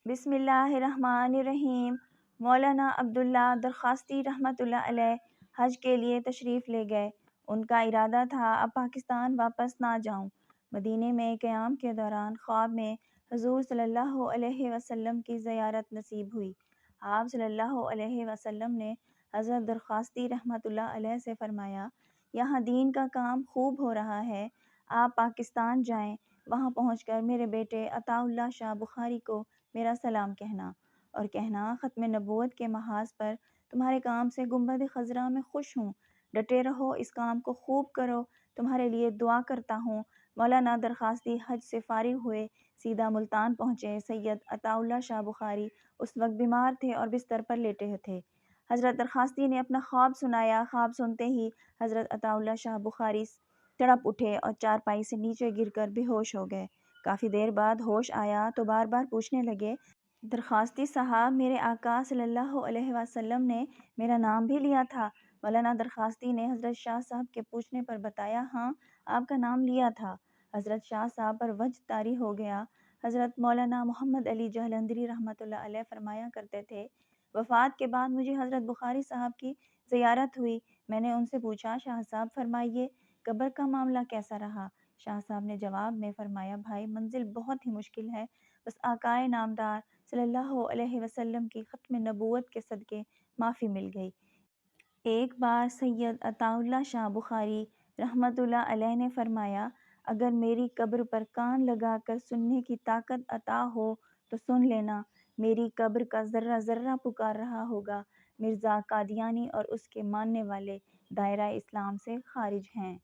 بسم اللہ الرحمن الرحیم۔ مولانا عبداللہ درخواستی رحمۃ اللہ علیہ حج کے لیے تشریف لے گئے۔ ان کا ارادہ تھا اب پاکستان واپس نہ جاؤں۔ مدینے میں قیام کے دوران خواب میں حضور صلی اللہ علیہ وسلم کی زیارت نصیب ہوئی۔ آپ صلی اللہ علیہ وسلم نے حضرت درخواستی رحمۃ اللہ علیہ سے فرمایا، یہاں دین کا کام خوب ہو رہا ہے، آپ پاکستان جائیں، وہاں پہنچ کر میرے بیٹے عطا اللہ شاہ بخاری کو میرا سلام کہنا، اور کہنا ختم نبوت کے محاذ پر تمہارے کام سے گنبد خضرا میں خوش ہوں، ڈٹے رہو، اس کام کو خوب کرو، تمہارے لیے دعا کرتا ہوں۔ مولانا درخواستی حج سے فارغ ہوئے سیدھا ملتان پہنچے۔ سید عطا اللہ شاہ بخاری اس وقت بیمار تھے اور بستر پر لیٹے تھے۔ حضرت درخواستی نے اپنا خواب سنایا۔ خواب سنتے ہی حضرت عطا اللہ شاہ بخاری تڑپ اٹھے اور چارپائی سے نیچے گر کر بے ہوش ہو گئے۔ کافی دیر بعد ہوش آیا تو بار بار پوچھنے لگے، درخواستی صاحب، میرے آقا صلی اللہ علیہ وسلم نے میرا نام بھی لیا تھا۔ مولانا درخواستی نے حضرت شاہ صاحب کے پوچھنے پر بتایا، ہاں، آپ کا نام لیا تھا۔ حضرت شاہ صاحب پر وجد طاری ہو گیا۔ حضرت مولانا محمد علی جہلندری رحمۃ اللہ علیہ فرمایا کرتے تھے، وفات کے بعد مجھے حضرت بخاری صاحب کی زیارت ہوئی۔ میں نے ان سے پوچھا، شاہ صاحب فرمائیے قبر کا معاملہ کیسا رہا؟ شاہ صاحب نے جواب میں فرمایا، بھائی، منزل بہت ہی مشکل ہے، بس آقائے نامدار صلی اللہ علیہ وسلم کی ختم نبوت کے صدقے معافی مل گئی۔ ایک بار سید عطا اللہ شاہ بخاری رحمۃ اللہ علیہ نے فرمایا، اگر میری قبر پر کان لگا کر سننے کی طاقت عطا ہو تو سن لینا، میری قبر کا ذرہ ذرہ پکار رہا ہوگا، مرزا قادیانی اور اس کے ماننے والے دائرہ اسلام سے خارج ہیں۔